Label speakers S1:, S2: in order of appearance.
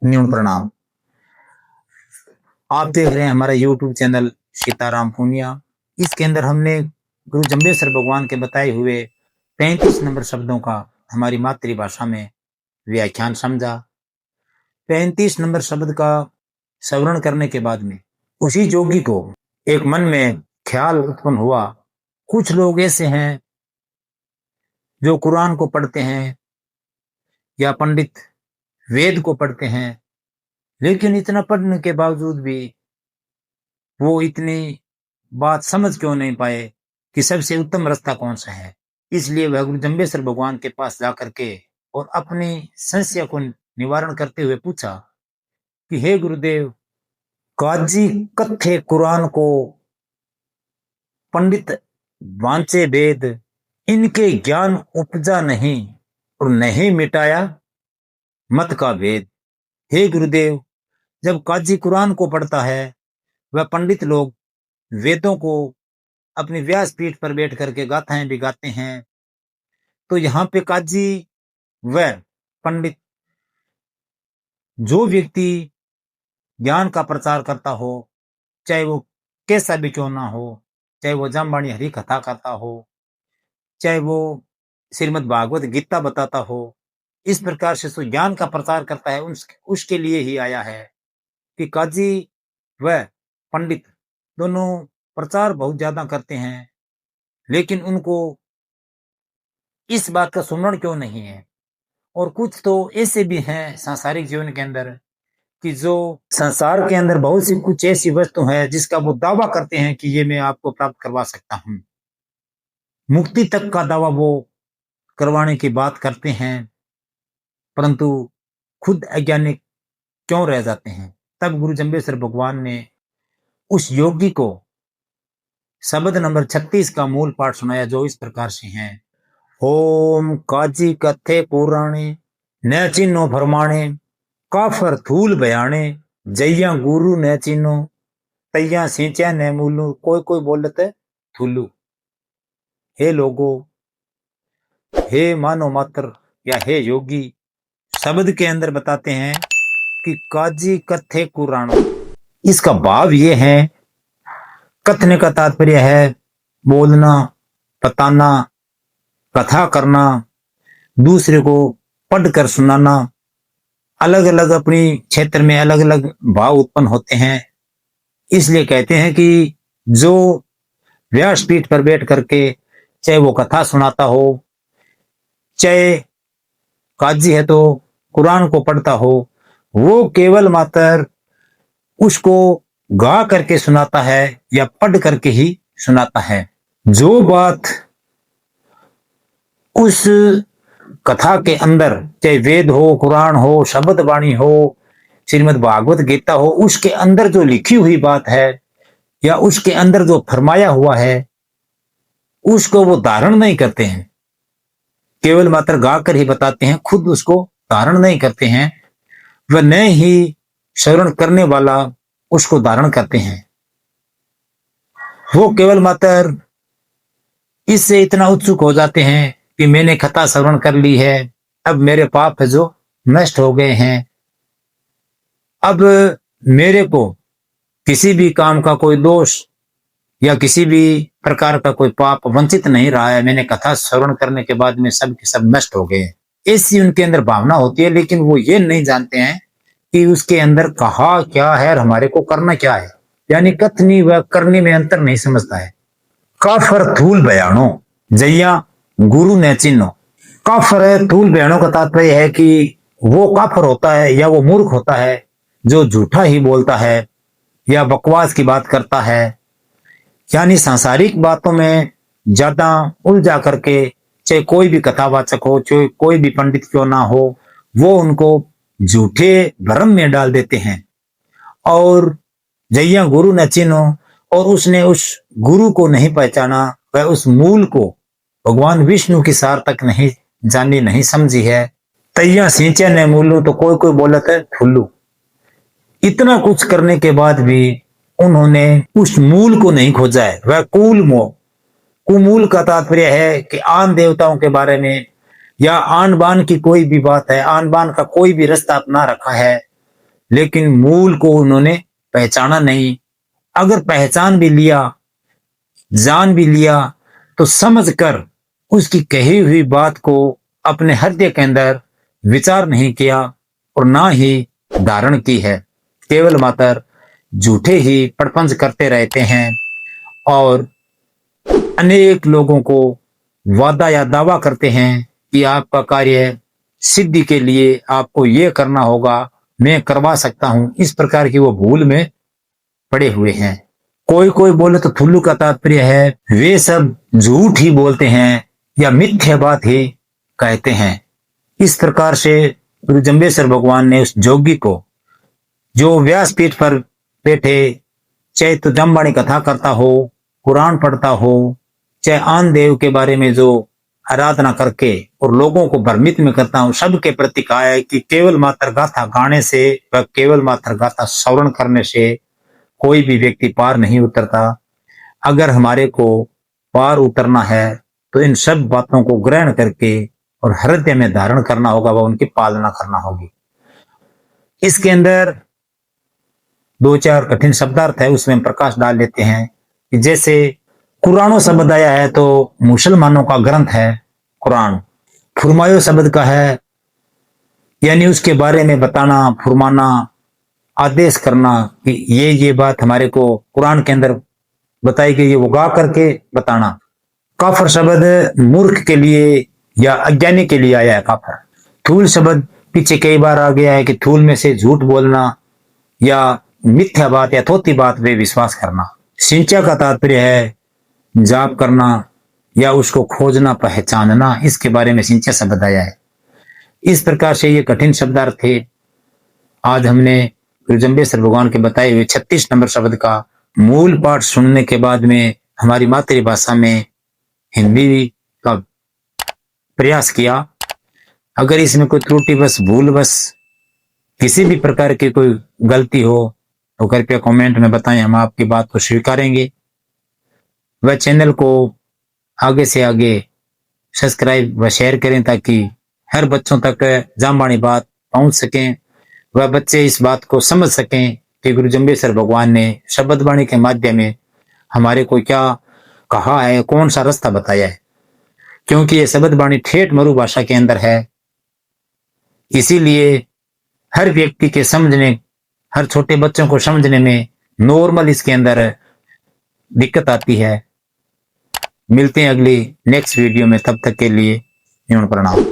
S1: न्यून प्रणाम। आप देख रहे हैं हमारा YouTube चैनल सीताराम पूनिया। इसके अंदर हमने गुरु जम्बेश्वर भगवान के बताए हुए 35 नंबर शब्दों का हमारी मातृभाषा में व्याख्यान समझा। 35 नंबर शब्द का श्रवण करने के बाद में उसी जोगी को एक मन में ख्याल उत्पन्न हुआ, कुछ लोग ऐसे हैं जो कुरान को पढ़ते हैं या पंडित वेद को पढ़ते हैं, लेकिन इतना पढ़ने के बावजूद भी वो इतनी बात समझ क्यों नहीं पाए कि सबसे उत्तम रास्ता कौन सा है। इसलिए वह गुरु जम्बेश्वर भगवान के पास जाकर के और अपनी समस्या को निवारण करते हुए पूछा कि हे गुरुदेव, काजी कथे कुरान को, पंडित वांचे वेद, इनके ज्ञान उपजा नहीं और नहीं मिटाया मत का वेद। हे गुरुदेव, जब काजी कुरान को पढ़ता है, वह पंडित लोग वेदों को अपनी व्यासपीठ पर बैठ करके गाथाएं भी गाते हैं, तो यहाँ पे काजी व पंडित, जो व्यक्ति ज्ञान का प्रचार करता हो, चाहे वो कैसा भी क्यों ना हो, चाहे वो जामबाणी हरि कथा करता हो, चाहे वो श्रीमद् भागवत गीता बताता हो, इस प्रकार से जो ज्ञान का प्रचार करता है उसके लिए ही आया है कि काजी व पंडित दोनों प्रचार बहुत ज्यादा करते हैं, लेकिन उनको इस बात का सुमरण क्यों नहीं है। और कुछ तो ऐसे भी हैं सांसारिक जीवन के अंदर कि जो संसार के अंदर बहुत सी कुछ ऐसी वस्तु है जिसका वो दावा करते हैं कि ये मैं आपको प्राप्त करवा सकता हूं, मुक्ति तक का दावा वो करवाने की बात करते हैं, परंतु खुद अज्ञानी क्यों रह जाते हैं। तब गुरु जम्बेश्वर भगवान ने उस योगी को शब्द नंबर 36 का मूल पाठ सुनाया, जो इस प्रकार से है। ओम काजी कथे पुराणे न चिन्हो फरमाणे, काफर थूल बयाने, जैया गुरु न चिन्हो, तैया सींचा न मूलू। कोई कोई बोलते थूलू। हे लोगो, हे मानो मात्र या हे योगी, शब्द के अंदर बताते हैं कि काजी कथे कुरान, इसका भाव ये है, कथने का तात्पर्य है बोलना, बताना, कथा करना, दूसरे को पढ़कर सुनाना। अलग अलग अपनी क्षेत्र में अलग अलग भाव उत्पन्न होते हैं, इसलिए कहते हैं कि जो व्यासपीठ पर बैठ करके चाहे वो कथा सुनाता हो, चाहे काजी है तो कुरान को पढ़ता हो, वो केवल मात्र उसको गा करके सुनाता है या पढ़ करके ही सुनाता है। जो बात उस कथा के अंदर, चाहे वेद हो, कुरान हो, शब्द वाणी हो, श्रीमद् भागवत गीता हो, उसके अंदर जो लिखी हुई बात है या उसके अंदर जो फरमाया हुआ है, उसको वो धारण नहीं करते हैं, केवल मात्र गा कर ही बताते हैं, खुद उसको धारण नहीं करते हैं। वह न ही श्रवण करने वाला उसको धारण करते हैं। वो केवल मात्र इससे इतना उत्सुक हो जाते हैं कि मैंने कथा श्रवण कर ली है, अब मेरे पाप है जो नष्ट हो गए हैं, अब मेरे को किसी भी काम का कोई दोष या किसी भी प्रकार का कोई पाप वंचित नहीं रहा है, मैंने कथा श्रवण करने के बाद में सब के सब नष्ट हो गए। ऐसी उनके अंदर भावना होती है, लेकिन वो ये नहीं जानते हैं कि उसके अंदर कहा क्या है और हमारे को करना क्या है, यानी कथनी व करने में अंतर नहीं समझता है। काफर थूल बयानो, जैया गुरु ने चिन्हो। काफर है, थूल बयानो का तात्पर्य है कि वो काफर होता है या वो मूर्ख होता है जो झूठा ही बोलता है या बकवास की बात करता है, यानी सांसारिक बातों में ज्यादा उलझा करके, चाहे कोई भी कथावाचक हो, चाहे कोई भी पंडित क्यों ना हो, वो उनको झूठे भ्रम में डाल देते हैं। और जैया गुरु न चिन्हो, और उसने उस गुरु को नहीं पहचाना, वह उस मूल को भगवान विष्णु की सार तक नहीं जानी, नहीं समझी है। तैया सींचे न मूलू, तो कोई कोई बोलता है फुल्लू। इतना कुछ करने के बाद भी उन्होंने उस मूल को नहीं खोजा है। वह कुमूल का तात्पर्य है कि आन देवताओं के बारे में या आन बान की कोई भी बात है, आन बान का कोई भी रास्ता अपना रखा है, लेकिन मूल को उन्होंने पहचाना नहीं। अगर पहचान भी लिया, जान भी लिया, तो समझकर उसकी कही हुई बात को अपने हृदय के अंदर विचार नहीं किया और ना ही धारण की है। केवल मात्र झूठे ही प्रपंच करते रहते हैं और अनेक लोगों को वादा या दावा करते हैं कि आपका कार्य सिद्धि के लिए आपको ये करना होगा, मैं करवा सकता हूं। इस प्रकार की वो भूल में पड़े हुए हैं। कोई कोई बोले तो थुल्लू का तात्पर्य है वे सब झूठ ही बोलते हैं या मिथ्या बात ही कहते हैं। इस प्रकार से गुरु जम्बेश्वर भगवान ने उस जोगी को, जो व्यासपीठ पर बैठे, चाहे तो जमवाणी कथा करता हो, कुरान पढ़ता हो, चाहे आन देव के बारे में जो आराधना करके और लोगों को भ्रमित में करता हूं, सबके प्रति कहा है कि केवल मात्र गाथा गाने से व केवल मात्र गाथा श्रवण करने से कोई भी व्यक्ति पार नहीं उतरता। अगर हमारे को पार उतरना है तो इन सब बातों को ग्रहण करके और हृदय में धारण करना होगा, वह उनकी पालना करना होगी। इसके अंदर दो चार कठिन शब्दार्थ है, उसमें हम प्रकाश डाल लेते हैं कि जैसे कुरानो शब्द आया है तो मुसलमानों का ग्रंथ है कुरान। फुरमायो शब्द का है, यानी उसके बारे में बताना, फुरमाना, आदेश करना कि ये बात हमारे को कुरान के अंदर बताई गई है, वो गा करके बताना। काफर शब्द मूर्ख के लिए या अज्ञानी के लिए आया है काफर। थूल शब्द पीछे कई बार आ गया है कि थूल में से झूठ बोलना या मिथ्या बात या थोती बात पे विश्वास करना। सिंचा का तात्पर्य है जाप करना या उसको खोजना, पहचानना, इसके बारे में सिंचा शब्द आया है। इस प्रकार से ये कठिन शब्दार्थ थे। आज हमने गुरु जम्बेश्वर भगवान के बताए हुए 36 नंबर शब्द का मूल पाठ सुनने के बाद में हमारी मातृभाषा में हिंदी का प्रयास किया। अगर इसमें कोई त्रुटि बस, भूल बस, किसी भी प्रकार की कोई गलती हो तो कृपया कमेंट में बताएं, हम आपकी बात को स्वीकारेंगे। वह चैनल को आगे से आगे सब्सक्राइब व शेयर करें ताकि हर बच्चों तक जामवाणी बात पहुंच सकें, वह बच्चे इस बात को समझ सकें कि गुरु जम्बेश्वर भगवान ने शब्द वाणी के माध्यम में हमारे को क्या कहा है, कौन सा रास्ता बताया है। क्योंकि ये शब्द वाणी ठेठ मरु भाषा के अंदर है, इसीलिए हर व्यक्ति के समझने, हर छोटे बच्चों को समझने में नॉर्मल इसके अंदर दिक्कत आती है। मिलते हैं अगली नेक्स्ट वीडियो में, तब तक के लिए प्रणाम।